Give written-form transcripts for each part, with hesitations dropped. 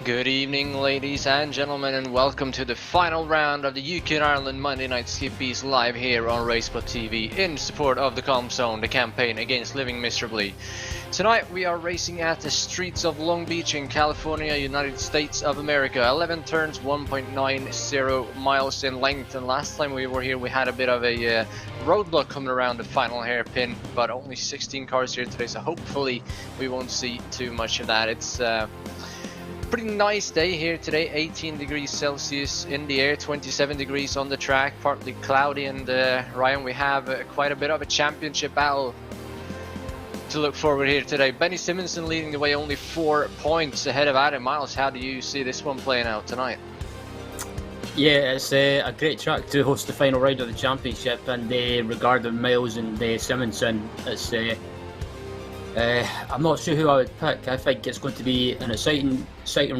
Good evening, ladies and gentlemen, and welcome to the final round of the UK and Ireland Monday Night Skippys live here on RaceSpotTV in support of the Calm Zone, the campaign against living miserably. Tonight we are racing at the streets of Long Beach in California, United States of America. 11 turns, 1.90 miles in length, and last time we were here we had a bit of a roadblock coming around the final hairpin, but only 16 cars here today, so hopefully we won't see too much of that. It's pretty nice day here today, 18 degrees Celsius in the air, 27 degrees on the track, partly cloudy, and Ryan, we have quite a bit of a championship battle to look forward here today. Benny Simonson leading the way, only 4 points ahead of Adam Miles. How do you see this one playing out tonight? Yeah, it's a great track to host the final round of the championship, and regarding Miles and Simonson, it's I'm not sure who I would pick. I think it's going to be an exciting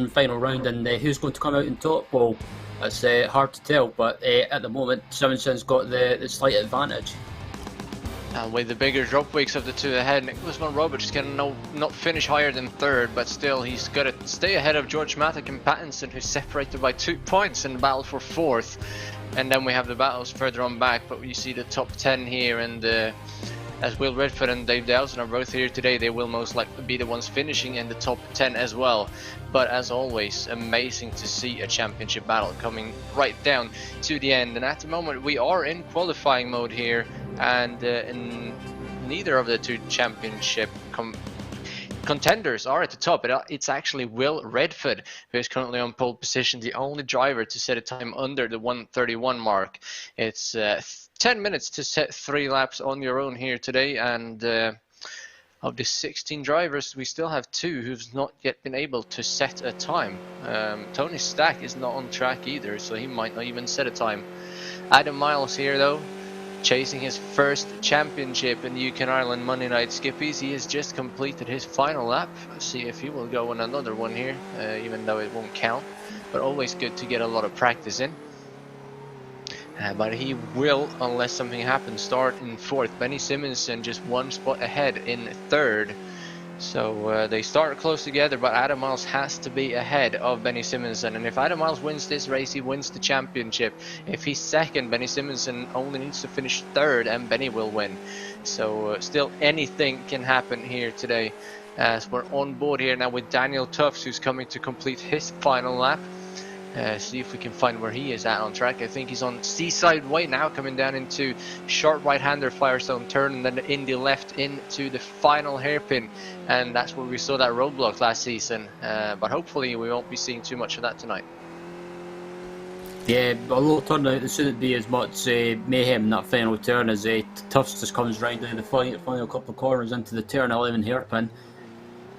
final round, and who's going to come out on top, well, it's hard to tell, but at the moment Simonson's got the slight advantage. And with the bigger drop weeks of the two ahead, Nicholas Von Roberts can not finish higher than third, but still he's got to stay ahead of George Mattock and Pattinson, who's separated by 2 points in the battle for fourth. And then we have the battles further on back, but you see the top 10 here, and as Will Redford and Dave Dowson are both here today, they will most likely be the ones finishing in the top 10 as well. But as always, amazing to see a championship battle coming right down to the end. And at the moment we are in qualifying mode here, and in neither of the two championship contenders are at the top. It's actually Will Redford who is currently on pole position, the only driver to set a time under the 1:31 mark. It's 10 minutes to set 3 laps on your own here today, and of the 16 drivers we still have 2 who've not yet been able to set a time. Tony Stack is not on track either, so he might not even set a time. Adam Miles here though, chasing his first championship in the UK and Ireland Monday Night Skippys. He has just completed his final lap. Let's see if he will go on another one here, even though it won't count, but always good to get a lot of practice in. But he will, unless something happens, start in fourth. Benny Simonson just 1 spot ahead in third. So they start close together, but Adam Miles has to be ahead of Benny Simonson. And if Adam Miles wins this race, he wins the championship. If he's second, Benny Simonson only needs to finish third and Benny will win. So still anything can happen here today. As we're on board here now with Daniel Tufts, who's coming to complete his final lap. See if we can find where he is at on track. I think he's on Seaside Way now, coming down into short right-hander Firestone turn, and then in the left into the final hairpin, and that's where we saw that roadblock last season. But hopefully we won't be seeing too much of that tonight. Yeah, although it turned out there shouldn't be as much mayhem in that final turn, as Tufts just comes round down the final couple of corners into the turn 11 hairpin,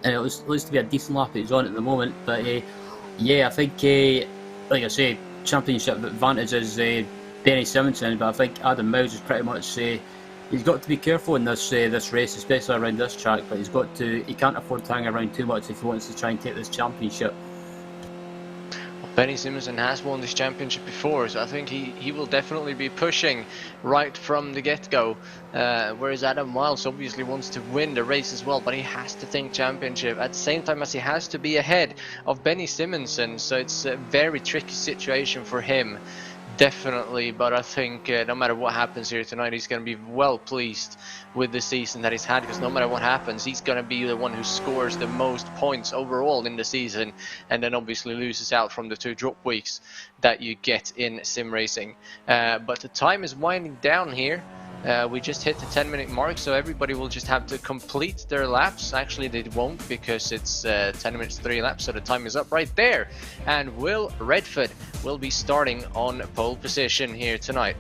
and it looks to be a decent lap he's on at the moment. But yeah, I think like I say, championship advantage is Benny Simonson, but I think Adam Miles is pretty much he's got to be careful in this race, especially around this track. But he can't afford to hang around too much if he wants to try and take this championship. Benny Simonson has won this championship before, so I think he will definitely be pushing right from the get-go, whereas Adam Miles obviously wants to win the race as well, but he has to think championship at the same time as he has to be ahead of Benny Simonson, so it's a very tricky situation for him. Definitely, but I think no matter what happens here tonight, he's going to be well pleased with the season that he's had, because no matter what happens, he's going to be the one who scores the most points overall in the season, and then obviously loses out from the 2 drop weeks that you get in sim racing. But the time is winding down here. We just hit the 10-minute mark, so everybody will just have to complete their laps. Actually, they won't, because it's 10 minutes 3 laps, so the time is up right there. And Will Redford will be starting on pole position here tonight.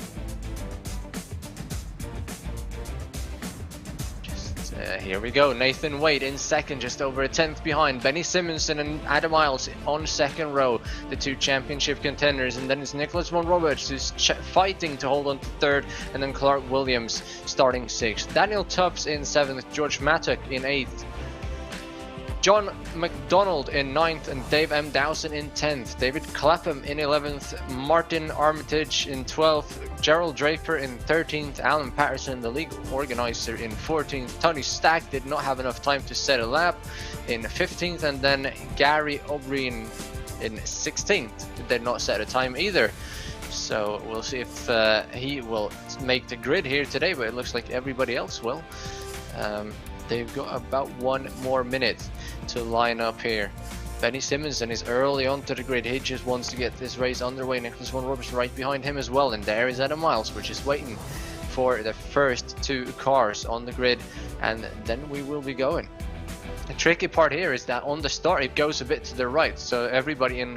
Here we go, Nathan Wade in second, just over a 10th behind. Benny Simonson and Adam Miles on second row, the 2 championship contenders, and then it's Nicholas Von Roberts who's fighting to hold on to third, and then Clark Williams starting 6th. Daniel Tufts in 7th, George Mattock in 8th. John McDonald in 9th and Dave M. Dowson in 10th. David Clapham in 11th. Martin Armitage in 12th. Gerald Draper in 13th. Alan Patterson, the league organizer, in 14th. Tony Stack did not have enough time to set a lap in 15th. And then Gary O'Brien in 16th. Did not set a time either. So we'll see if he will make the grid here today, but it looks like everybody else will. They've got about 1 more minute to line up here. Benny Simonsen is early onto the grid. He just wants to get this race underway. Nicholas Von Roberts right behind him as well, and there is Adam Miles. We're just waiting for the first 2 cars on the grid, and then we will be going. The tricky part here is that on the start it goes a bit to the right, so everybody in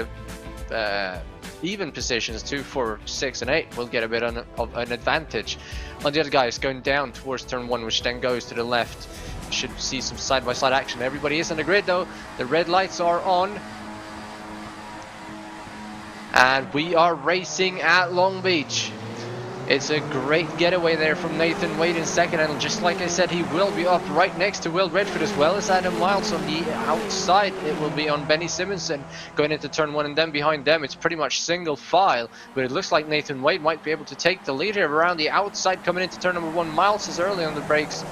the even positions 2, 4, 6 and 8 will get a bit of an advantage. On the other guys going down towards turn 1, which then goes to the left. Should see some side-by-side action. Everybody is on the grid though. The red lights are on, and we are racing at Long Beach. It's a great getaway there from Nathan Wade in second, and just like I said, he will be up right next to Will Redford as well as Adam Miles. On the outside it will be on Benny Simonsen going into turn 1, and then behind them it's pretty much single file, but it looks like Nathan Wade might be able to take the lead here around the outside coming into turn number 1. Miles is early on the brakes,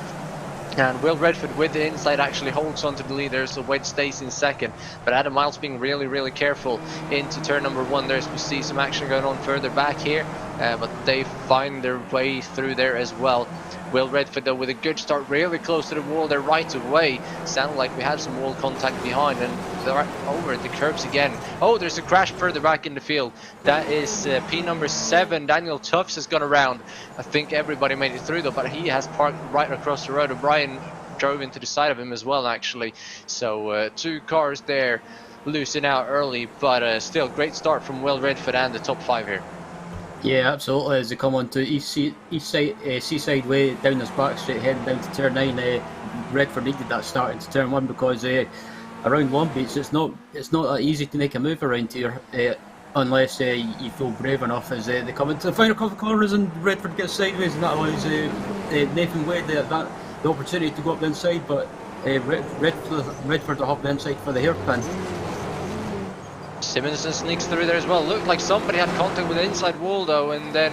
and Will Redford with the inside actually holds on to the lead there, so Wade stays in second. But Adam Miles being really careful into turn number 1. There's we see some action going on further back here, but they find their way through there as well. Will Redford though with a good start, really close to the wall there right away. Sounded like we had some wall contact behind, and they're over at the curbs again. Oh, there's a crash further back in the field. That is P number 7, Daniel Tufts has gone around. I think everybody made it through though, but he has parked right across the road. O'Brien drove into the side of him as well actually. So 2 cars there losing out early, but still great start from Will Redford and the top 5 here. Yeah, absolutely. As they come on to Seaside Way down this back straight heading down to turn 9, Redford needed that start into turn 1 because around Long Beach it's not that easy to make a move around here unless you feel brave enough as they come into the final couple of corners and Redford gets sideways, and that allows Nathan Wade the opportunity to go up the inside, but Redford will hop the inside for the hairpin. Simonsen sneaks through there as well. Looked like somebody had contact with the inside wall though, and then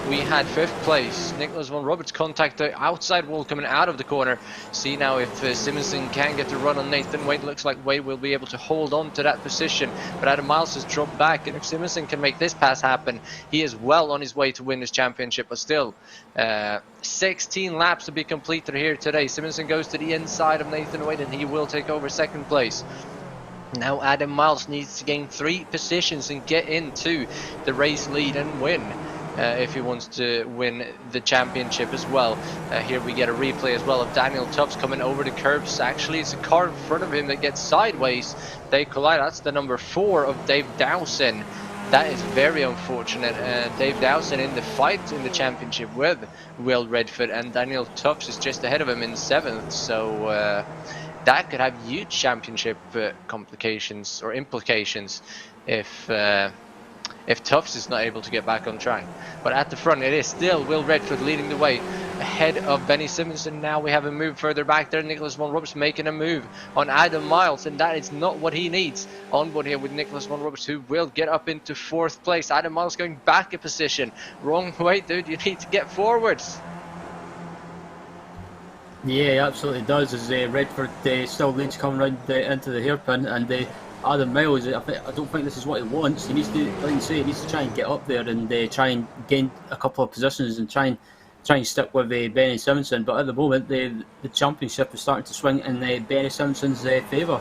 we had 5th place. Nicholas Von Roberts contact the outside wall coming out of the corner. See now if Simonsen can get the run on Nathan Wade. Looks like Wade will be able to hold on to that position, but Adam Miles has dropped back, and if Simonsen can make this pass happen, he is well on his way to win this championship. But still 16 laps to be completed here today. Simonsen goes to the inside of Nathan Wade, and he will take over 2nd place. Now Adam Miles needs to gain 3 positions and get into the race lead and win if he wants to win the championship as well. Here we get a replay as well of Daniel Tufts coming over the curbs. Actually it's a car in front of him that gets sideways. They collide. That's the number 4 of Dave Dowson. That is very unfortunate. Dave Dowson in the fight in the championship with Will Redford, and Daniel Tufts is just ahead of him in 7th. So that could have huge championship complications or implications if Tufts is not able to get back on track. But at the front it is still Will Redford leading the way ahead of Benny Simonsen. Now we have a move further back there. Nicholas Von Roberts making a move on Adam Miles, and that is not what he needs. On board here with Nicholas Von Roberts, who will get up into 4th place. Adam Miles going back a position. Wrong way, dude. You need to get forwards. Yeah, absolutely does. As Redford still leads coming round into the hairpin, and Adam Miles, I don't think this is what he wants. He needs to, like you say, he needs to try and get up there and try and gain a couple of positions and try and stick with Benny Simonsen. But at the moment, the championship is starting to swing in Benny Simonsen's favour.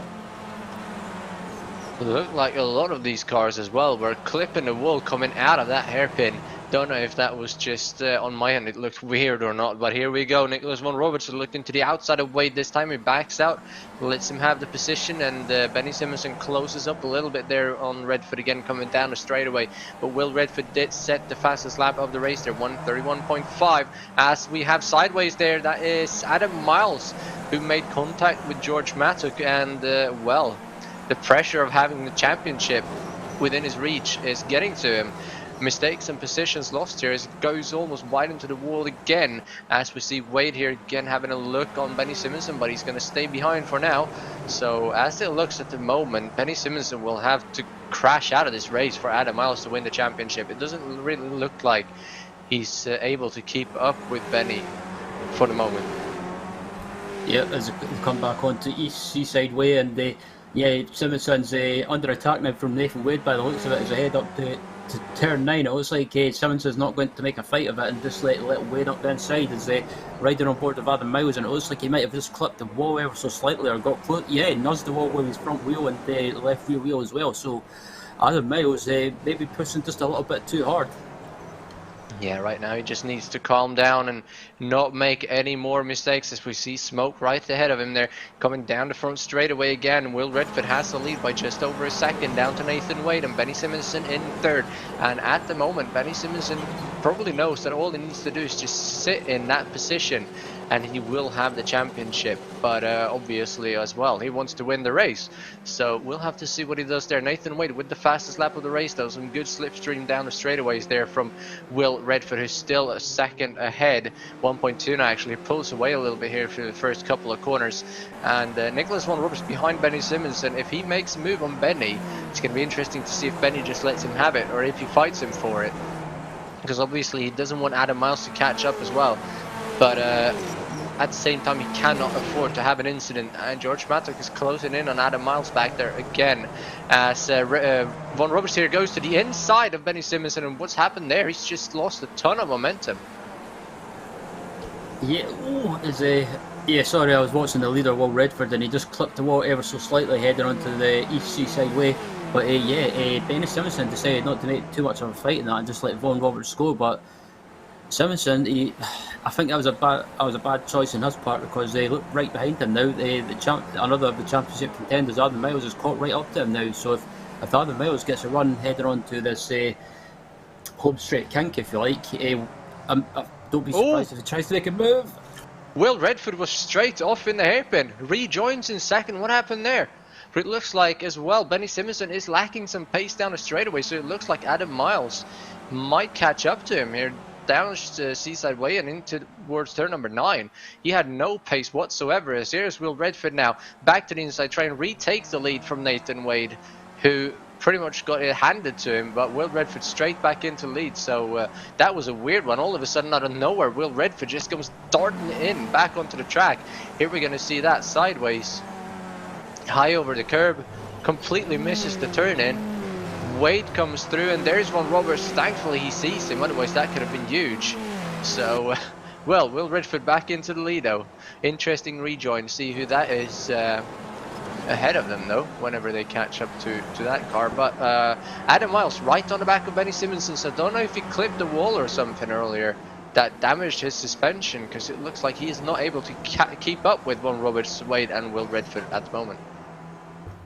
Look like a lot of these cars as well were clipping the wall coming out of that hairpin. Don't know if that was just on my end, it looked weird or not, but here we go. Nicholas Von Roberts looking to the outside of Wade this time. He backs out, lets him have the position, and Benny Simonsen closes up a little bit there on Redford again, coming down the straightaway. But Will Redford did set the fastest lap of the race there, 1:31.5. As we have sideways there, that is Adam Miles, who made contact with George Mattock, and well, the pressure of having the championship within his reach is getting to him. Mistakes and positions lost here as it goes almost wide into the wall again, as we see Wade here again having a look on Benny Simonsen, but he's going to stay behind for now. So as it looks at the moment, Benny Simonsen will have to crash out of this race for Adam Miles to win the championship. It doesn't really look like he's able to keep up with Benny for the moment. Yeah, as they come back onto East Seaside Way, and Yeah, Simonson's under attack now from Nathan Wade by the looks of it as a head up to turn 9. It looks like Simonson's not going to make a fight of it and just let Wade up the inside as riding on board of Adam Miles, and it looks like he might have just clipped the wall ever so slightly or got close. Yeah, nuzzed the wall with his front wheel and left rear wheel as well. So Adam Miles maybe pushing just a little bit too hard. Yeah, right now he just needs to calm down and not make any more mistakes, as we see smoke right ahead of him there, coming down the front straightaway again. Will Redford has the lead by just over a second, down to Nathan Wade and Benny Simonson in third. And at the moment, Benny Simonson probably knows that all he needs to do is just sit in that position and he will have the championship. But obviously as well, he wants to win the race, so we'll have to see what he does there. Nathan Wade with the fastest lap of the race though, some good slipstream down the straightaways there from Will Redford, who's still a second ahead, 1.2 now actually. Pulls away a little bit here for the first couple of corners, and Nicholas Von Roberts behind Benny Simonson. If he makes a move on Benny, it's going to be interesting to see if Benny just lets him have it or if he fights him for it, because obviously he doesn't want Adam Miles to catch up as well. But at the same time, he cannot afford to have an incident, and George Mattock is closing in on Adam Miles back there again, as Von Roberts here goes to the inside of Benny Simonson. And what's happened there? He's just lost a ton of momentum. Yeah, yeah, sorry, I was watching the leader, Will Redford, and he just clipped the wall ever so slightly heading onto the East Seaside Way. But Benny Simonson decided not to make too much of a fight in that and just let Von Roberts go. But Simonson, I think that was a bad choice on his part, because they look right behind him now. Another of the championship contenders, Adam Miles, is caught right up to him now. So if Adam Miles gets a run heading on to this home straight kink, if you like, don't be surprised if he tries to make a move. Will Redford was straight off in the hairpin, rejoins in second. What happened there? But it looks like as well Benny Simonson is lacking some pace down the straightaway, so it looks like Adam Miles might catch up to him here down Seaside Way and into towards turn number 9. He had no pace whatsoever, as here's Will Redford now back to the inside, trying to retake the lead from Nathan Wade, who pretty much got it handed to him. But Will Redford straight back into lead, so that was a weird one. All of a sudden, out of nowhere, Will Redford just comes darting in back onto the track. Here we're going to see that sideways, high over the curb, completely misses the turn in. Wade comes through, and there's Von Roberts. Thankfully he sees him, otherwise that could have been huge. So well, Will Redford back into the lead though. Interesting rejoin, see who that is ahead of them though, whenever they catch up to that car. But Adam Miles right on the back of Benny Simonson, so I don't know if he clipped the wall or something earlier that damaged his suspension, because it looks like he is not able to keep up with Von Roberts, Wade and Will Redford at the moment.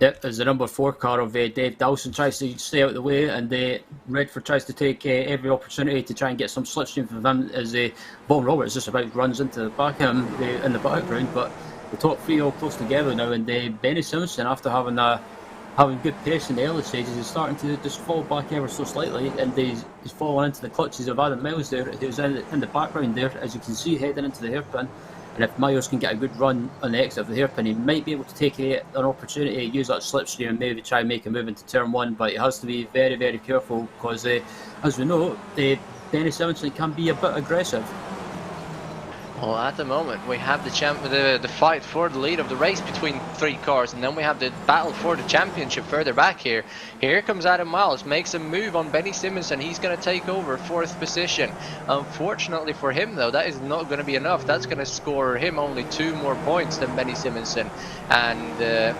Yep, as the number 4 car of Dave Dawson tries to stay out of the way, and Redford tries to take every opportunity to try and get some slipstream from him, as Von Roberts just about runs into the back of him in the background. But the top 3 all close together now, and Benny Simonson, after having good pace in the early stages, is starting to just fall back ever so slightly, and he's falling into the clutches of Adam Miles there, who's in the background there, as you can see, heading into the hairpin. And if Miles can get a good run on the exit of the hairpin, he might be able to take an opportunity to use that slipstream and maybe try and make a move into turn 1. But he has to be very, very careful, because as we know, Benny Simonson can be a bit aggressive. Well, at the moment we have the fight for the lead of the race between 3 cars, and then we have the battle for the championship further back here. Here comes Adam Miles, makes a move on Benny Simonson. He's going to take over 4th position. Unfortunately for him though, that is not going to be enough. That's going to score him only 2 more points than Benny Simonson, and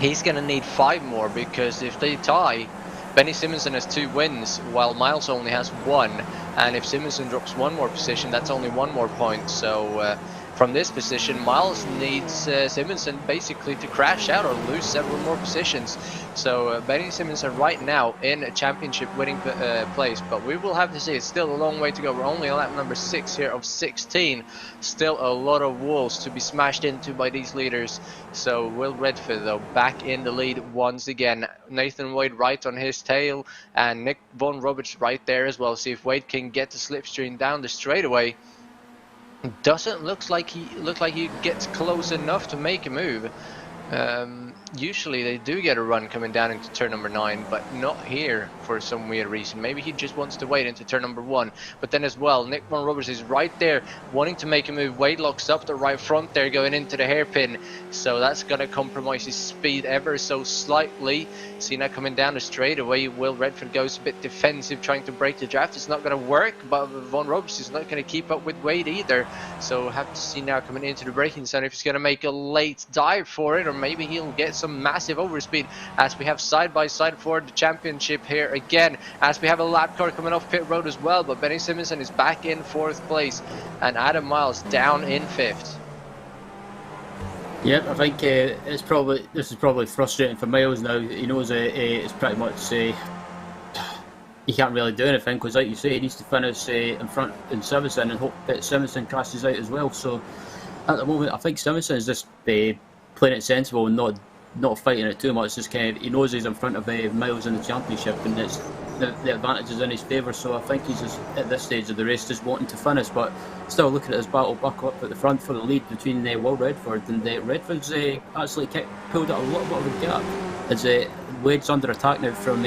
he's going to need 5 more, because if they tie, Benny Simonson has 2 wins while Miles only has 1, and if Simonson drops 1 more position, that's only 1 more point. So from this position, Miles needs Simonson basically to crash out or lose several more positions. So Benny Simonson right now in a championship winning place, but we will have to see. It's still a long way to go. We're only on lap number 6 here of 16. Still a lot of walls to be smashed into by these leaders. So Will Redford though back in the lead once again. Nathan Wade right on his tail, and Nick Von Roberts right there as well. See if Wade can get the slipstream down the straightaway. Doesn't look like he gets close enough to make a move. Usually they do get a run coming down into turn number 9, but not here for some weird reason. Maybe he just wants to wait into turn number 1. But then as well, Nick Von Roberts is right there wanting to make a move. Wade locks up the right front there going into the hairpin, so that's going to compromise his speed ever so slightly. See now coming down the straightaway, Will Redford goes a bit defensive trying to break the draft. It's not going to work, but Von Roberts is not going to keep up with Wade either, so we'll have to see now coming into the braking zone if he's going to make a late dive for it, or maybe he'll get some massive overspeed, as we have side by side for the championship here again, as we have a lap car coming off pit road as well. But Benny Simonsen is back in 4th place and Adam Miles down in 5th. Yep, I think this is probably frustrating for Miles now. He knows it's pretty much he can't really do anything, because like you say, he needs to finish in front in Simonsen and hope that Simonsen crashes out as well. So at the moment, I think Simonsen is just playing it sensible and not fighting it too much. Just kind of, he knows he's in front of Miles in the championship, and it's the advantage is in his favour. So I think he's just at this stage of the race just wanting to finish, but still looking at his battle back up at the front for the lead between Will Redford, and Redford's actually pulled out a little bit of a gap as Wade's under attack now from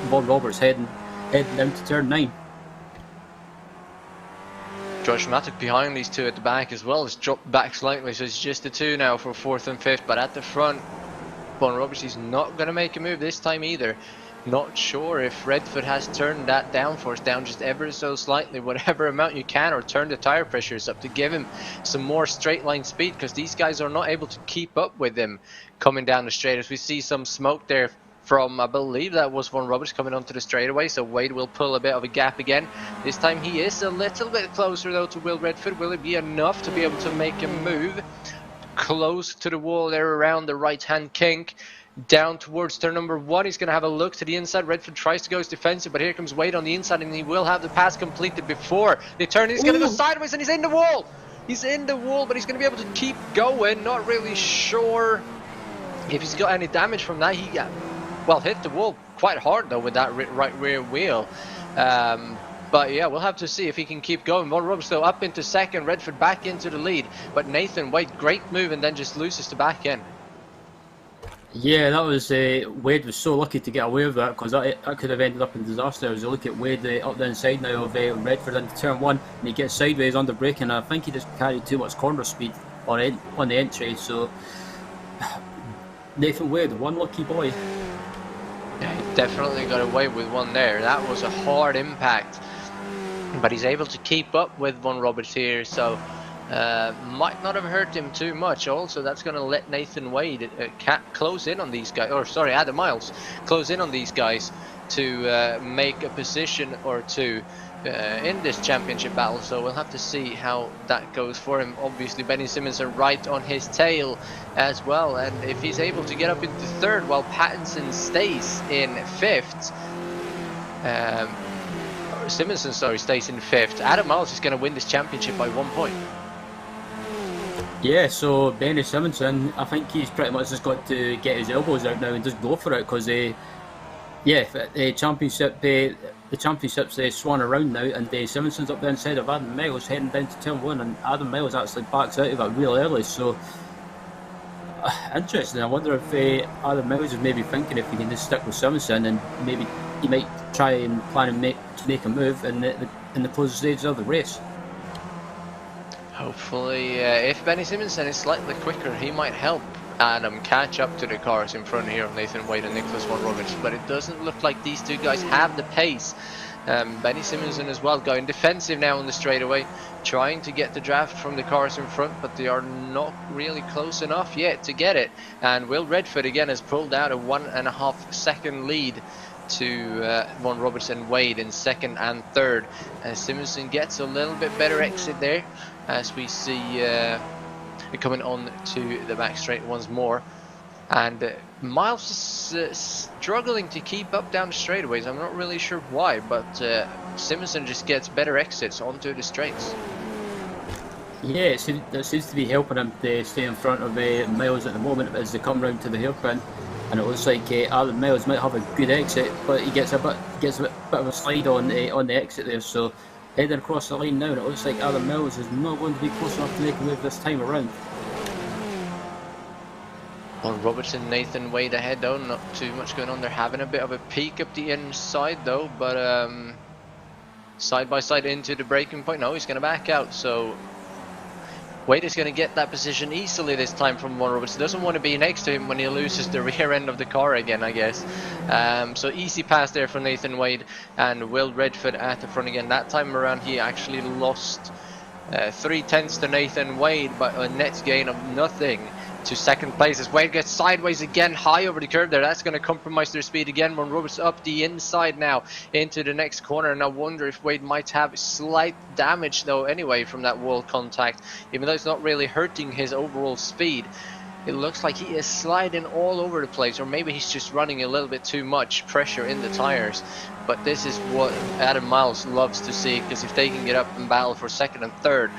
Von Roberts heading down to turn 9. George Matic behind these two at the back as well has dropped back slightly, so it's just the two now for 4th and 5th. But at the front, Von Roberts is not going to make a move this time either. Not sure if Redford has turned that downforce down just ever so slightly, whatever amount you can, or turn the tire pressures up to give him some more straight line speed, because these guys are not able to keep up with him coming down the straight. As we see some smoke there from, I believe that was Von Roberts coming onto the straightaway, so Wade will pull a bit of a gap again. This time he is a little bit closer though to Will Redford. Will it be enough to be able to make a move? Close to the wall there around the right hand kink. Down towards turn number 1, he's going to have a look to the inside. Redford tries to go defensive, but here comes Wade on the inside, and he will have the pass completed before they turn. He's going to go sideways, and he's in the wall. He's in the wall, but he's going to be able to keep going. Not really sure if he's got any damage from that. He hit the wall quite hard though with that right rear wheel. But yeah, we'll have to see if he can keep going. Von Roberts though up into 2nd, Redford back into the lead, but Nathan Wade, great move, and then just loses the back end. Yeah, that was Wade was so lucky to get away with that, because that could have ended up in disaster. As you look at Wade up the inside now of Redford into turn 1, and he gets sideways under braking. I think he just carried too much corner speed on the entry. So Nathan Wade, one lucky boy. Yeah, he definitely got away with one there. That was a hard impact, but he's able to keep up with Von Roberts here, so might not have hurt him too much. Also, that's going to let Nathan Wade close in on these guys, or sorry, Adam Miles close in on these guys to make a position or two in this championship battle. So we'll have to see how that goes for him. Obviously Benny Simmons are right on his tail as well, and if he's able to get up into 3rd while Pattinson stays in 5th, Simonsen, sorry, stays in 5th, Adam Miles is going to win this championship by 1 point. Yeah, so Benny Simonsen, I think he's pretty much just got to get his elbows out now and just go for it, because the championship's swung around now, and Simonsen's up there inside of Adam Miles heading down to turn 1, and Adam Miles actually backs out of it real early. So interesting. I wonder if Adam Miles is maybe thinking if he can just stick with Simonsen, and maybe he might try and plan and make a move in the closing stages of the race. Hopefully, if Benny Simonsen is slightly quicker, he might help Adam catch up to the cars in front here of Nathan Wade and Nicholas Von Roberts, but it doesn't look like these two guys have the pace. Benny Simonsen as well going defensive now on the straightaway, trying to get the draft from the cars in front, but they are not really close enough yet to get it. And Will Redford again has pulled out a 1.5 second lead to Von Roberts and Wade in 2nd and 3rd. Simonsen gets a little bit better exit there, as we see coming on to the back straight once more. And Miles is struggling to keep up down the straightaways. I'm not really sure why, but Simonsen just gets better exits onto the straights. Yeah, it seems to be helping him to stay in front of Miles at the moment as they come round to the hairpin. And it looks like Adam Miles might have a good exit, but he gets a bit of a slide on the exit there. So heading across the line now, and it looks like Adam Miles is not going to be close enough to make a move this time around. Well, Robertson, Nathan Wade ahead though, not too much going on. They're having a bit of a peek up the inside though, but side by side into the braking point. No, he's going to back out, so Wade is going to get that position easily this time from Von Robertson. Doesn't want to be next to him when he loses the rear end of the car again, I guess. So easy pass there for Nathan Wade, and Will Redford at the front again. That time around he actually lost 3/10 to Nathan Wade, but a net gain of nothing to second place as Wade gets sideways again, high over the curve there. That's going to compromise their speed again. Von Roberts up the inside now into the next corner, and I wonder if Wade might have slight damage though anyway from that wall contact, even though it's not really hurting his overall speed. It looks like he is sliding all over the place, or maybe he's just running a little bit too much pressure in the tires. But this is what Adam Miles loves to see, because if they can get up and battle for second and third,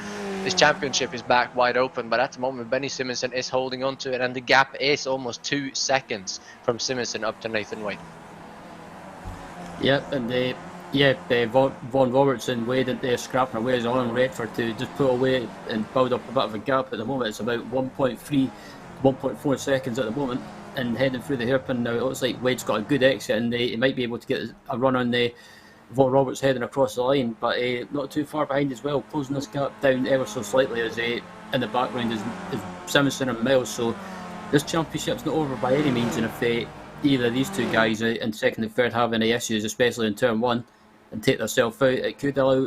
this championship is back wide open. But at the moment Benny Simonsen is holding on to it, and the gap is almost 2 seconds from Simonsen up to Nathan Wade. Yep, and Von Robertson, Wade and scrapping away is on Redford to just pull away and build up a bit of a gap. At the moment it's about 1.4 seconds at the moment, and heading through the hairpin now. It looks like Wade's got a good exit, and he might be able to get a run on the Von Roberts heading across the line, but not too far behind as well, closing this gap down ever so slightly as in the background is Simonsen and Miles. So this championship's not over by any means, and if either of these two guys in second and third have any issues, especially in turn one, and take themselves out, it could allow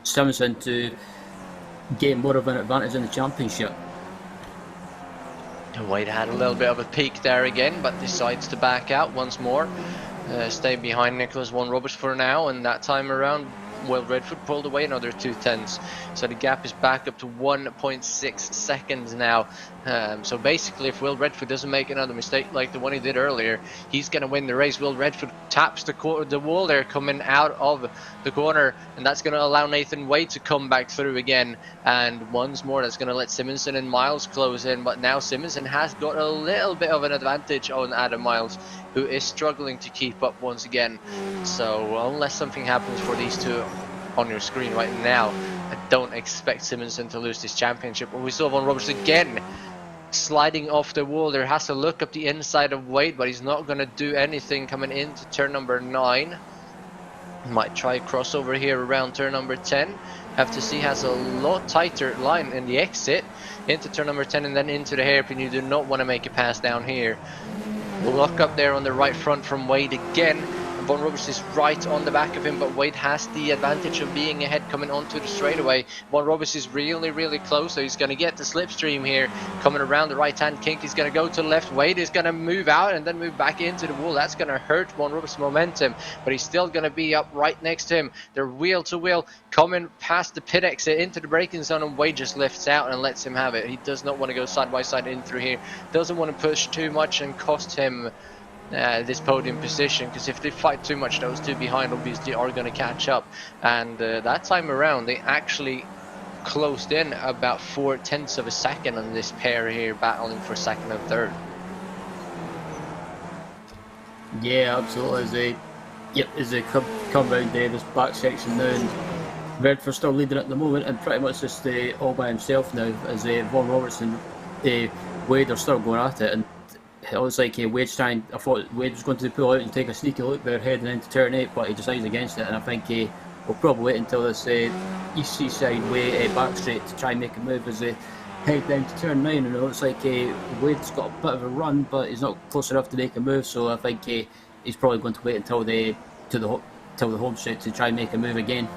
Simonsen to gain more of an advantage in the championship. Wade had a little bit of a peak there again, but decides to back out once more. Stay behind Nicholas Von Roberts for now, and that time around Will Redford pulled away another 2/10, so the gap is back up to 1.6 seconds now. So basically, if Will Redford doesn't make another mistake like the one he did earlier, he's going to win the race. Will Redford taps the wall there coming out of the corner, and that's going to allow Nathan Wade to come back through again. And once more, that's going to let Simonsen and Miles close in. But now Simonsen has got a little bit of an advantage on Adam Miles, who is struggling to keep up once again. So unless something happens for these two on your screen right now, I don't expect Simonsen to lose this championship. But we saw Von Roberts again sliding off the wall there, has to look up the inside of Wade, but he's not going to do anything coming into turn number 9. Might try a crossover here around turn number 10. Have to see, has a lot tighter line in the exit into turn number 10 and then into the hairpin. You do not want to make a pass down here. Lock up there on the right front from Wade again. Von Roberts is right on the back of him, but Wade has the advantage of being ahead coming onto the straightaway. Von Roberts is really close, so he's going to get the slipstream here. Coming around the right hand kink, he's going to go to the left. Wade is going to move out and then move back into the wall. That's going to hurt Von Roberts' momentum, but he's still going to be up right next to him. They're wheel to wheel coming past the pit exit into the braking zone, and Wade just lifts out and lets him have it. He does not want to go side by side in through here. Doesn't want to push too much and cost him this podium position, because if they fight too much, those two behind obviously are going to catch up. And that time around they actually closed in about 0.4 of a second on this pair here, battling for second and third. Yeah, absolutely. As they come round there, this back section now, and Redford still leading at the moment, and pretty much just all by himself now, as Von Roberts and Wade are still going at it. And it looks like Wade's trying. I thought Wade was going to pull out and take a sneaky look there heading into turn 8, but he decides against it, and I think we'll probably wait until this East Seaside way back straight to try and make a move as they head down to turn 9. And it looks like Wade's got a bit of a run, but he's not close enough to make a move, so I think he's probably going to wait until the home straight to try and make a move again.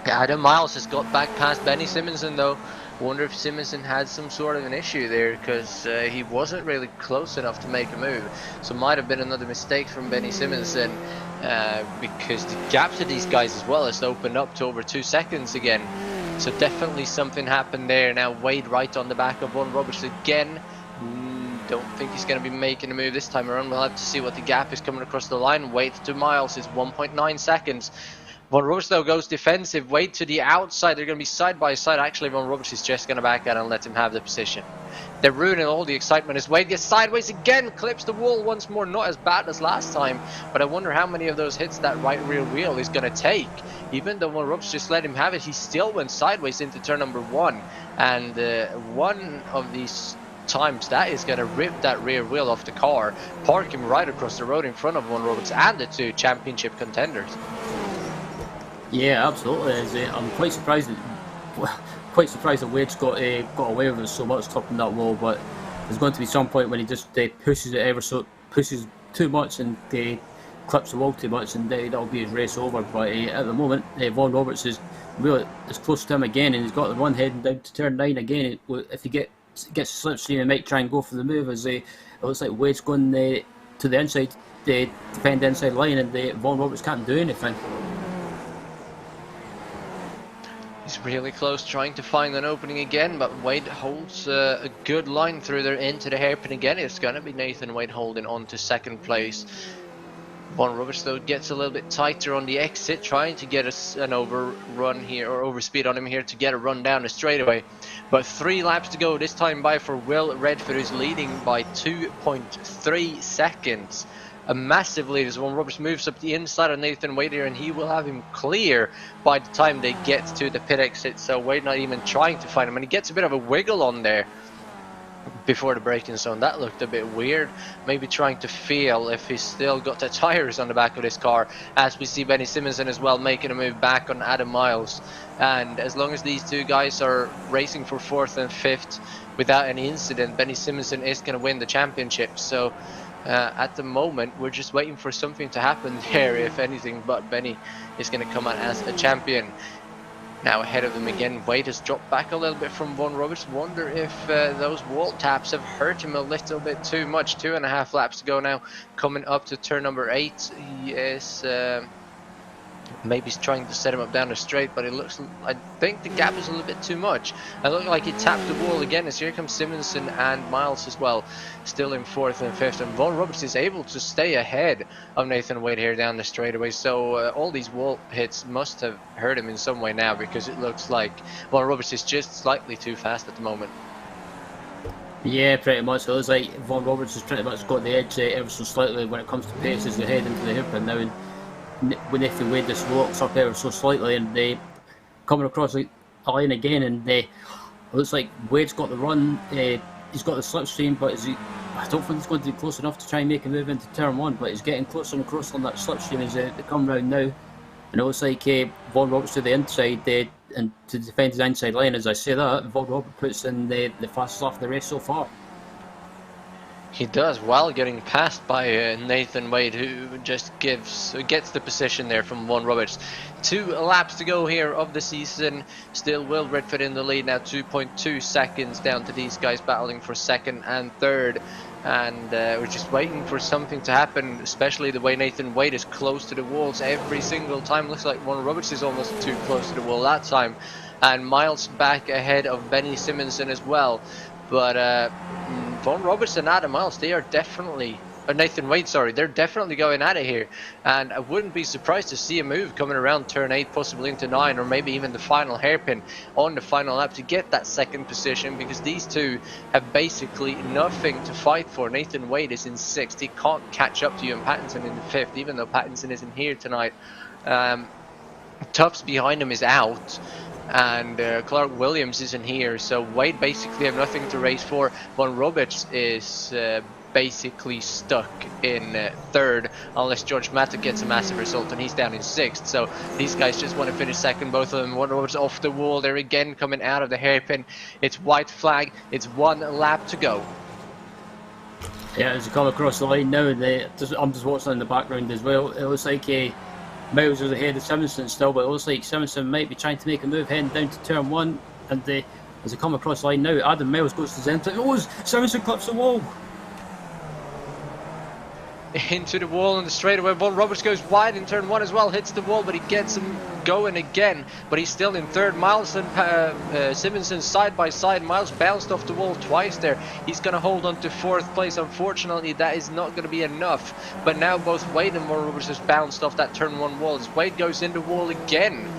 Adam Miles has got back past Benny Simonsen though. Wonder if Simonsen had some sort of an issue there, because he wasn't really close enough to make a move. So might have been another mistake from Benny Simonsen, because the gap to these guys as well has opened up to over 2 seconds again. So definitely something happened there. Now Wade right on the back of Von Roberts again. Don't think he's going to be making a move this time around. We'll have to see what the gap is coming across the line. Wade to Miles is 1.9 seconds. Von Roberts though goes defensive. Wade to the outside. They're going to be side by side. Actually, Von Roberts is just going to back out and let him have the position. They're ruining all the excitement as Wade gets sideways again, clips the wall once more. Not as bad as last time, but I wonder how many of those hits that right rear wheel is going to take. Even though Von Roberts just let him have it, he still went sideways into turn number 1. And one of these times, that is going to rip that rear wheel off the car, park him right across the road in front of Von Roberts and the two championship contenders. Yeah, absolutely. I'm quite surprised that Wade's got away with it so much topping that wall, but there's going to be some point when he just pushes it pushes too much and clips the wall too much, and that'll be his race over. But at the moment, Von Roberts is really as close to him again, and he's got the run heading down to turn 9 again. If he gets slipstream, he might try and go for the move, as it looks like Wade's going to the inside, defend the inside line, and Von Roberts can't do anything. He's really close, trying to find an opening again, but Wade holds a good line through there into the hairpin again. It's going to be Nathan Wade holding on to second place. Von Roberts though gets a little bit tighter on the exit, trying to get an overrun here, or overspeed on him here to get a run down the straightaway. But 3 laps to go, this time by for Will Redford, who's leading by 2.3 seconds. A massive lead as Von Roberts moves up the inside of Nathan Wade here, and he will have him clear by the time they get to the pit exit. So Wade not even trying to find him, and he gets a bit of a wiggle on there before the braking zone. That looked a bit weird, maybe trying to feel if he's still got the tires on the back of this car, as we see Benny Simonsen as well making a move back on Adam Miles. And as long as these two guys are racing for 4th and 5th without any incident, Benny Simonsen is going to win the championship. So at the moment we're just waiting for something to happen there, if anything but Benny is going to come out as a champion. Now ahead of them again, Wade has dropped back a little bit from Von Roberts. Wonder if those wall taps have hurt him a little bit too much. 2.5 laps to go now, coming up to turn number 8. He is maybe he's trying to set him up down the straight, but it looks, I think the gap is a little bit too much. It looked like he tapped the wall again, as here comes Simonsen and Miles as well, still in 4th and 5th, and Von Roberts is able to stay ahead of Nathan Wade here down the straightaway. So all these wall hits must have hurt him in some way now, because it looks like Von Roberts is just slightly too fast at the moment. Yeah, pretty much. It looks like Von Roberts has pretty much got the edge ever so slightly when it comes to pace as they head into the hairpin now. And when Nathan Wade just locks up ever so slightly, and they coming across the line again, and it looks like Wade's got the run. He's got the slipstream, but I don't think he's going to be close enough to try and make a move into turn 1. But he's getting closer and closer on that slipstream as they come round now. And it looks like Von Roberts to the inside, and to defend his inside line. As I say that, Von Roberts puts in the fastest lap of the race so far. He does, while getting passed by Nathan Wade, who just gets the position there from Von Roberts. 2 laps to go here of the season. Still Will Redford in the lead now, 2.2 seconds down to these guys battling for 2nd and 3rd. And we're just waiting for something to happen, especially the way Nathan Wade is close to the walls every single time. Looks like Von Roberts is almost too close to the wall that time. And Miles back ahead of Benny Simonsen as well. But Von Roberts and Adam Miles, they are definitely, Nathan Wade, sorry, they're definitely going at it here. And I wouldn't be surprised to see a move coming around turn 8, possibly into 9, or maybe even the final hairpin on the final lap to get that 2nd position, because these two have basically nothing to fight for. Nathan Wade is in 6th. He can't catch up to Ewan Pattinson in the 5th, even though Pattinson isn't here tonight. Tufts behind him is out, and Clark Williams isn't here, so Wade basically have nothing to race for. Von Roberts is basically stuck in 3rd, unless George Matta gets a massive result, and he's down in 6th. So these guys just want to finish 2nd, both of them. Von Roberts off the wall there again, coming out of the hairpin. It's white flag, it's 1 lap to go. Yeah, as you come across the line now, I'm just watching in the background as well. It looks like Miles is ahead of Simonsen still, but it looks like Simonsen might be trying to make a move heading down to turn 1. And as they come across the line now, Adam Miles goes to his entrance. Oh, Simonsen clips the wall! Into the wall on the straightaway. Von Roberts goes wide in turn 1 as well, hits the wall, but he gets him going again. But he's still in 3rd. Miles and Simonsen side by side. Miles bounced off the wall twice there. He's going to hold on to 4th place. Unfortunately, that is not going to be enough. But now both Wade and Von Roberts just bounced off that turn 1 wall as Wade goes in the wall again.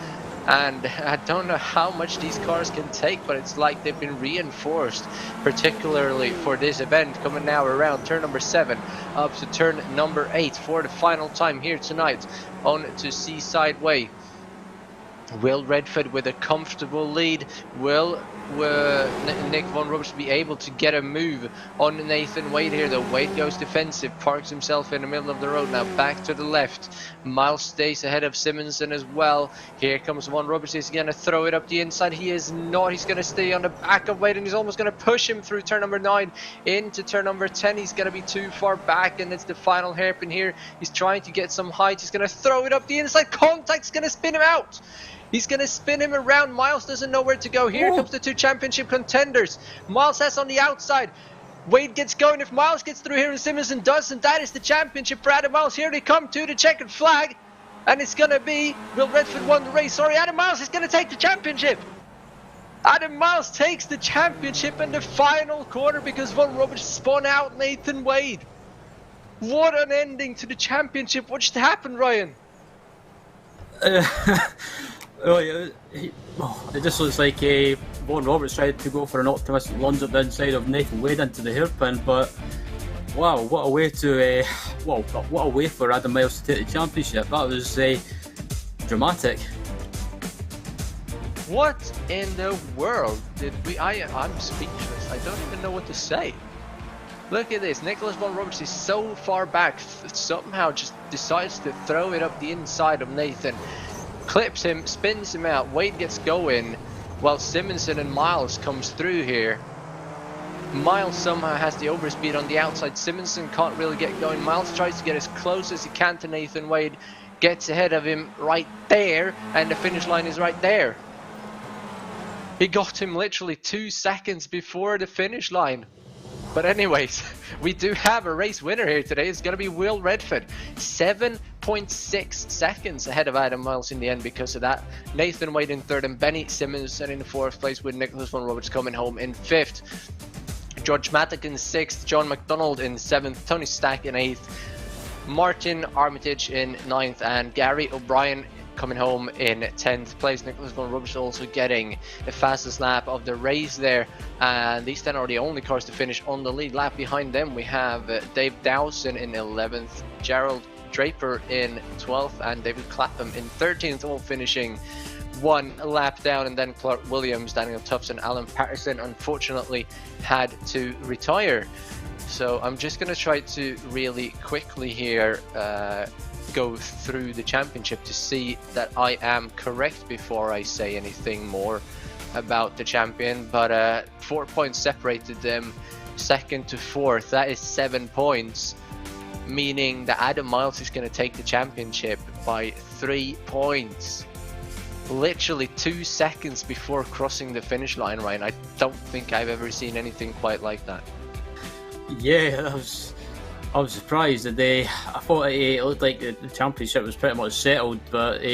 And I don't know how much these cars can take, but it's like they've been reinforced, particularly for this event, coming now around turn number 7 up to turn number 8 for the final time here tonight on to Seaside Way. Will Redford with a comfortable lead. Will Nick Von Roberts to be able to get a move on Nathan Wade here, though. Wade goes defensive, parks himself in the middle of the road. Now back to the left. Miles stays ahead of Simonson as well. Here comes Von Roberts. He's going to throw it up the inside. He is not. He's going to stay on the back of Wade, and he's almost going to push him through turn number 9 into turn number 10. He's going to be too far back, and it's the final hairpin here. He's trying to get some height. He's going to throw it up the inside. Contact's going to spin him out. He's going to spin him around. Miles doesn't know where to go. Here comes the 2 championship contenders. Miles has on the outside. Wade gets going. If Miles gets through here and Simonson doesn't, that is the championship for Adam Miles. Here they come to the checkered flag. And it's going to be Will Redford won the race. Sorry, Adam Miles is going to take the championship. Adam Miles takes the championship in the final corner because Von Roberts spun out Nathan Wade. What an ending to the championship. What just happened, Ryan? It just looks like Von Roberts tried to go for an optimistic lunge up the inside of Nathan Wade into the hairpin, but wow, what a way to what a way for Adam Miles to take the championship. That was dramatic. What in the world did we? I'm speechless. I don't even know what to say. Look at this. Nicholas Von Roberts is so far back, somehow just decides to throw it up the inside of Nathan. Clips him, spins him out. Wade gets going while Simonson and Miles comes through here. Miles somehow has the overspeed on the outside. Simonson can't really get going. Miles tries to get as close as he can to Nathan Wade, gets ahead of him right there, and the finish line is right there. He got him literally 2 seconds before the finish line. But anyways, we do have a race winner here today. It's going to be Will Redford. 7.6 seconds ahead of Adam Miles in the end because of that. Nathan Wade in 3rd and Benny Simonson in 4th place, with Nicholas Von Roberts coming home in 5th. George Mattock in 6th. John McDonald in 7th. Tony Stack in 8th. Martin Armitage in 9th. And Gary O'Brien coming home in 10th place. Nicholas Von Roberts also getting the fastest lap of the race there, and these 10 are the only cars to finish on the lead lap. Behind them we have Dave Dowson in 11th, Gerald Draper in 12th, and David Clapham in 13th, all finishing 1 lap down. And then Clark Williams, Daniel Tufts and Alan Patterson unfortunately had to retire. So I'm just going to try to really quickly here go through the championship to see that I am correct before I say anything more about the champion. But 4 points separated them 2nd to 4th. That is 7 points, meaning that Adam Miles is going to take the championship by 3 points. Literally 2 seconds before crossing the finish line, Ryan. I don't think I've ever seen anything quite like that. Yeah, I was surprised that I thought it looked like the championship was pretty much settled, but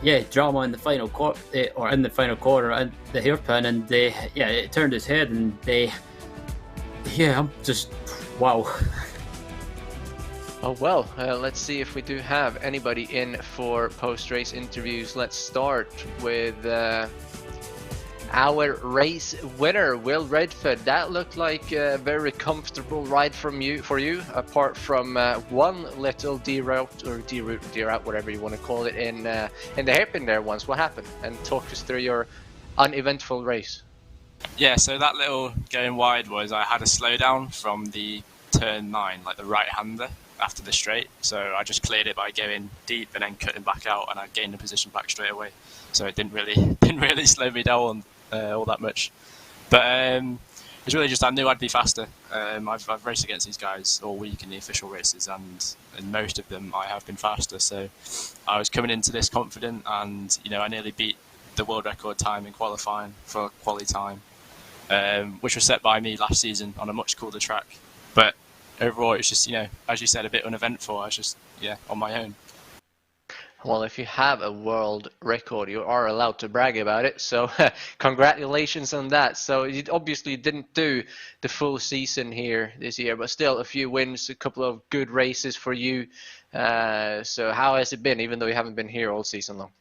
yeah, drama in the final quarter, and the hairpin, and yeah, it turned its head, and yeah, I'm just wow. Oh well, let's see if we do have anybody in for post-race interviews. Let's start with our race winner, Will Redford. That looked like a very comfortable ride for you, apart from one little deroute, whatever you want to call it, in the hairpin there once. What happened? And talk us through your uneventful race. Yeah, so that little going wide was I had a slowdown from the turn 9, like the right-hander after the straight. So I just cleared it by going deep and then cutting back out, and I gained the position back straight away. So it didn't really slow me down all that much, but it's really just I knew I'd be faster. I've raced against these guys all week in the official races, and in most of them I have been faster. So I was coming into this confident, and I nearly beat the world record time in qualifying for quali time, which was set by me last season on a much cooler track. But overall, it's just as you said, a bit uneventful. I was just on my own. Well, if you have a world record, you are allowed to brag about it. So congratulations on that. So you obviously didn't do the full season here this year, but still a few wins, a couple of good races for you. So how has it been, even though you haven't been here all season long?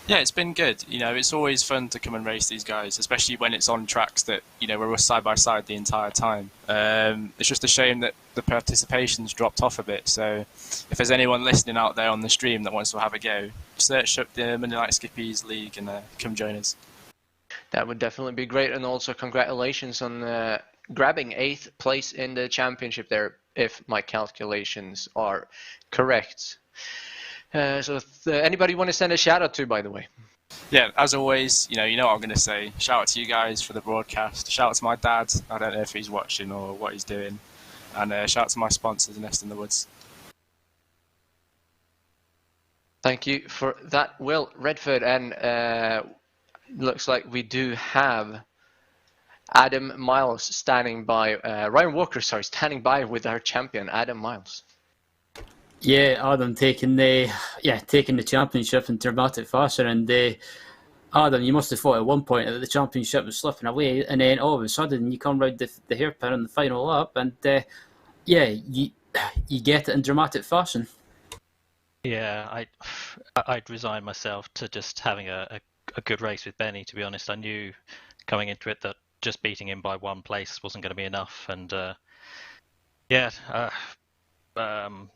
Yeah, it's been good. It's always fun to come and race these guys, especially when it's on tracks that, we're side by side the entire time. It's just a shame that the participation's dropped off a bit. So if there's anyone listening out there on the stream that wants to have a go, search up the Monday Night Skippys League and come join us. That would definitely be great, and also congratulations on grabbing 8th place in the championship there, if my calculations are correct. Anybody want to send a shout out to, by the way? Yeah, as always, you know what I'm going to say. Shout out to you guys for the broadcast. Shout out to my dad. I don't know if he's watching or what he's doing. And shout out to my sponsors, Nest in the Woods. Thank you for that, Will Redford. And looks like we do have Adam Miles standing by, Ryan Walker, sorry, standing by with our champion, Adam Miles. Yeah, Adam taking the championship in dramatic fashion, and Adam, you must have thought at one point that the championship was slipping away, and then all of a sudden you come round the hairpin on the final lap, and you get it in dramatic fashion. Yeah, I'd resigned myself to just having a good race with Benny. To be honest, I knew coming into it that just beating him by one place wasn't going to be enough, and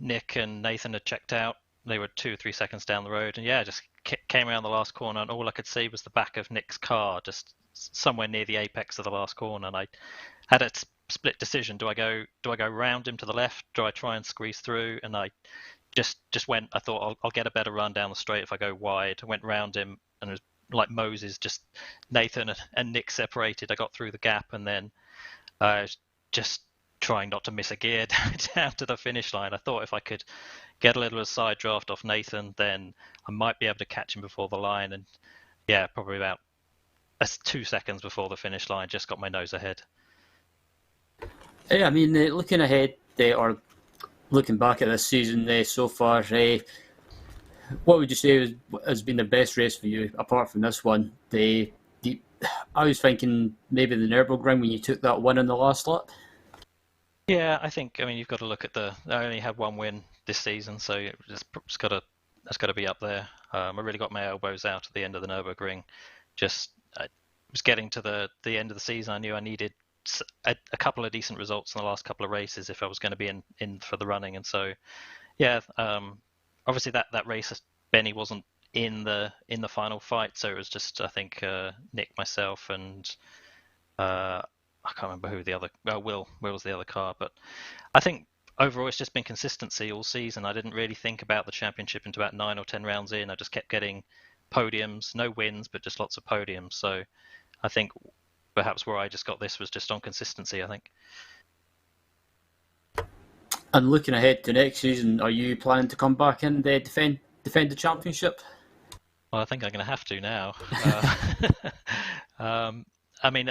Nick and Nathan had checked out. They were 2 or 3 seconds down the road, and just came around the last corner, and all I could see was the back of Nick's car, just somewhere near the apex of the last corner. And I had a split decision: do I go round him to the left? Do I try and squeeze through? And I just went. I thought I'll get a better run down the straight if I go wide. I went round him, and it was like Moses. Just Nathan and Nick separated. I got through the gap, and then just trying not to miss a gear down to the finish line. I thought if I could get a little side draft off Nathan, then I might be able to catch him before the line. And probably about 2 seconds before the finish line, just got my nose ahead. Yeah, I mean, looking ahead or looking back at this season so far, what would you say has been the best race for you apart from this one? I was thinking maybe the Nürburgring when you took that win in the last lap. Yeah, I think. I mean, you've got to look at I only had one win this season, so it's got to be up there. I really got my elbows out at the end of the Nürburgring. I was getting to the end of the season. I knew I needed a couple of decent results in the last couple of races if I was going to be in for the running. And so, obviously that race, Benny wasn't in the final fight, so it was just I think Nick, myself, and I can't remember who the other. Will was the other car, but I think overall it's just been consistency all season. I didn't really think about the championship until about 9 or 10 rounds in. I just kept getting podiums, no wins, but just lots of podiums. So I think perhaps where I just got this was just on consistency, I think. And looking ahead to next season, are you planning to come back and defend the championship? Well, I think I'm going to have to now. I mean,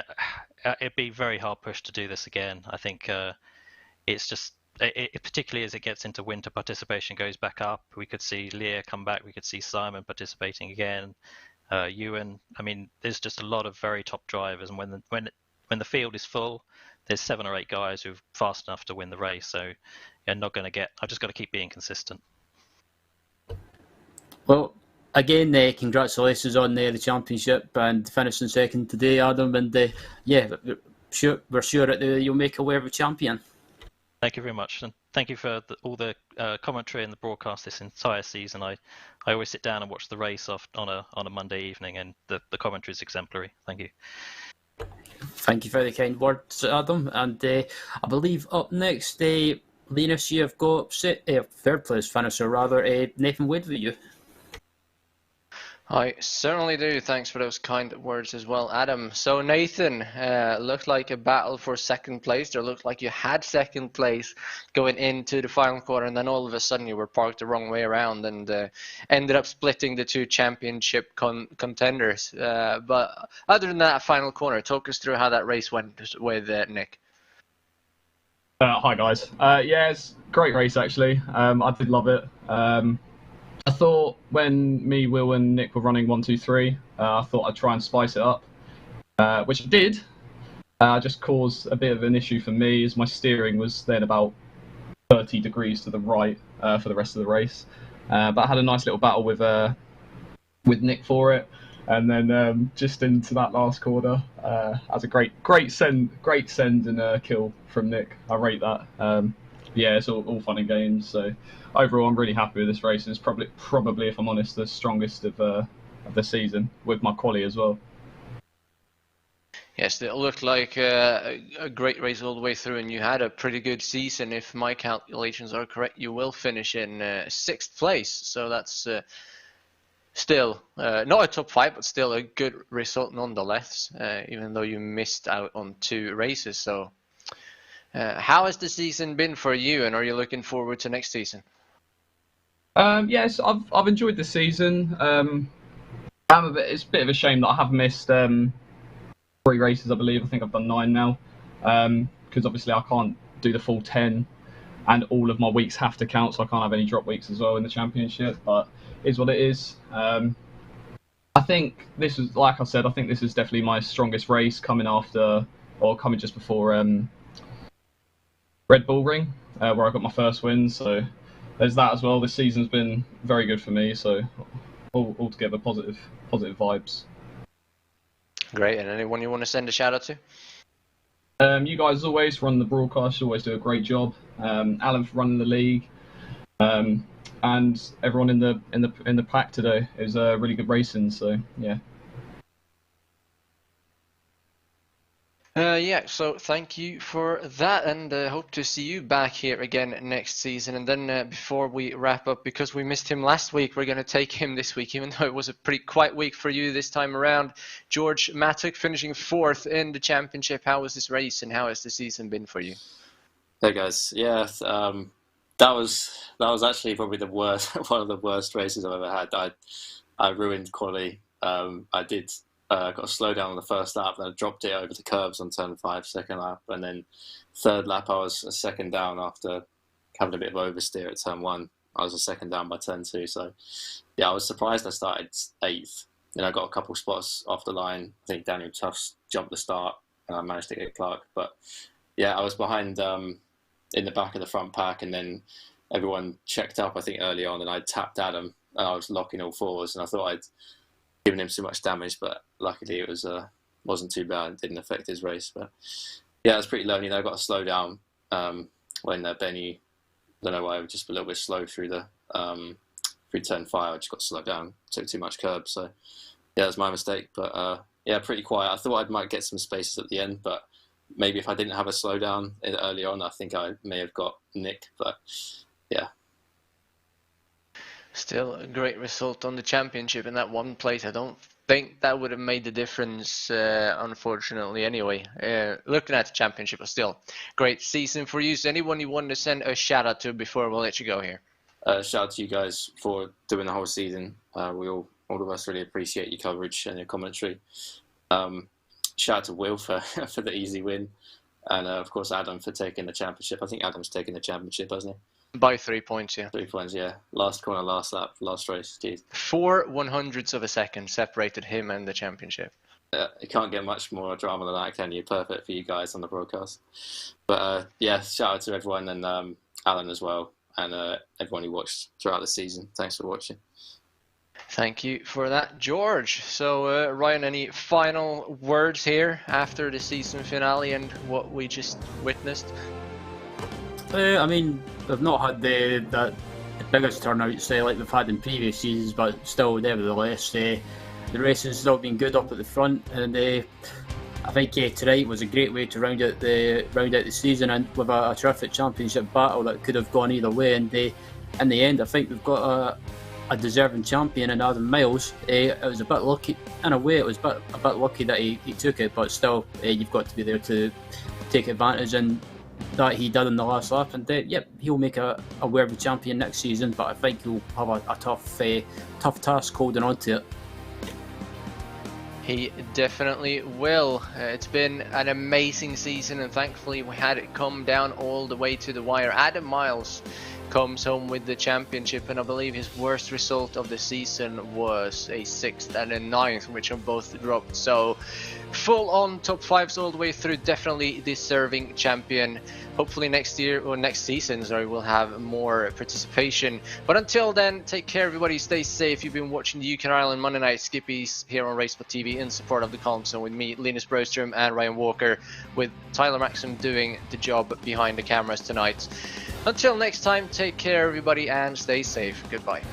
it'd be very hard pushed to do this again. I think it's just, particularly as it gets into winter, participation goes back up. We could see Leah come back. We could see Simon participating again. Ewan. I mean, there's just a lot of very top drivers, and when the field is full, there's 7 or 8 guys who are fast enough to win the race. So you're not going to get. I've just got to keep being consistent. Well, again, congratulations on the championship and finishing second today, Adam. And we're sure that you'll make a way of a champion. Thank you very much, and thank you for all the commentary and the broadcast this entire season. I always sit down and watch the race on a Monday evening, and the commentary is exemplary. Thank you. Thank you for the kind words, Adam. And I believe up next, Linus, you have got third place finisher, Nathan Wade with you. I certainly do. Thanks for those kind words as well, Adam. So Nathan, looked like a battle for second place. There looked like you had second place going into the final quarter, and then all of a sudden you were parked the wrong way around and ended up splitting the 2 championship contenders. But other than that final corner, talk us through how that race went with Nick. Hi guys. It's a great race actually. I did love it. I thought when me, Will, and Nick were running 1, 2, 3, I thought I'd try and spice it up, which I did. Just caused a bit of an issue for me as my steering was then about 30 degrees to the right for the rest of the race. But I had a nice little battle with Nick for it, and then just into that last quarter, as a great send and kill from Nick. I rate that. It's all fun and games. So overall, I'm really happy with this race. It's probably, if I'm honest, the strongest of the season with my quali as well. Yes, it looked like a great race all the way through, and you had a pretty good season. If my calculations are correct, you will finish in 6th place, so that's still not a top 5, but still a good result nonetheless, even though you missed out on 2 races. So how has the season been for you, and are you looking forward to next season? Yes, I've enjoyed the season. It's a bit of a shame that I have missed 3 races, I believe. I think I've done 9 now, because obviously I can't do the full 10, and all of my weeks have to count, so I can't have any drop weeks as well in the championship. But it is what it is. I think this is, like I said, I think this is definitely my strongest race coming just before Red Bull Ring, where I got my first win. So there's that as well. This season's been very good for me. So altogether positive vibes. Great, and anyone you want to send a shout out to? You guys as always run the broadcast. You always do a great job. Alan for running the league, and everyone in the pack today. It was really good racing. So yeah. Yeah, so thank you for that, and hope to see you back here again next season. And then before we wrap up, because we missed him last week, we're going to take him this week, even though it was a pretty quiet week for you this time around. George Mattock finishing 4th in the championship. How was this race, and how has the season been for you? Hey guys, yeah, that was actually probably the worst, one of the worst races I've ever had. I ruined quali. I did. Got a slowdown on the first lap, then I dropped it over the curbs on turn 5, second lap, and then 3rd lap I was a second down after having a bit of oversteer at turn 1. I was a second down by turn 2, so yeah, I was surprised I started 8th. Then I got a couple spots off the line. I think Daniel Tufts jumped the start, and I managed to get Clark. But yeah, I was behind in the back of the front pack, and then everyone checked up, I think, early on, and I tapped Adam, and I was locking all 4s, and I thought I'd given him so much damage, but luckily it wasn't too bad. It didn't affect his race. But yeah, it was pretty lonely. I got to slow down when Benny, I don't know why, I was just a little bit slow through turn 5. I just got slowed down, took too much curb. So yeah, it was my mistake. But yeah, pretty quiet. I thought I might get some spaces at the end, but maybe if I didn't have a slowdown early on, I think I may have got Nick. But yeah. Still a great result on the championship in that one place. I don't think that would have made the difference, unfortunately, anyway. Looking at the championship, but still, great season for you. So anyone you want to send a shout out to before we'll let you go here? Shout out to you guys for doing the whole season. We all of us really appreciate your coverage and your commentary. Shout out to Will for the easy win. And of course, Adam for taking the championship. I think Adam's taking the championship, hasn't he? By 3 points, yeah. 3 points, yeah. Last corner, last lap, last race. Jeez. 4 100ths of a second separated him and the championship. It can't get much more drama than that, can you? Perfect for you guys on the broadcast. But yeah, shout out to everyone, and Alan as well, and everyone who watched throughout the season. Thanks for watching. Thank you for that, George. So Ryan, any final words here after the season finale and what we just witnessed? I mean, we've not had the biggest turnout, say, like we've had in previous seasons, but still, nevertheless, the racing's still been good up at the front, and I think tonight was a great way to round out the season, and with a terrific championship battle that could have gone either way. And in the end, I think we've got a deserving champion in Adam Miles. It was a bit lucky, in a way. It was a bit lucky that he took it, but still, you've got to be there to take advantage, and that he did in the last lap. And yep, he'll make a worthy champion next season, but I think he'll have a tough task holding on to it. He definitely will. It's been an amazing season, and thankfully we had it come down all the way to the wire. Adam Miles comes home with the championship, and I believe his worst result of the season was a 6th and a 9th, which are both dropped. So full on top 5s all the way through. Definitely deserving champion. Hopefully next year, or next season, sorry, we'll have more participation. But until then, take care everybody, stay safe. You've been watching the UK and Ireland Monday Night Skippys here on RaceSpotTV in support of the column zone with me, Linus Brostrom, and Ryan Walker, with Tyler Maxim doing the job behind the cameras tonight. Until next time, take care everybody and stay safe. Goodbye.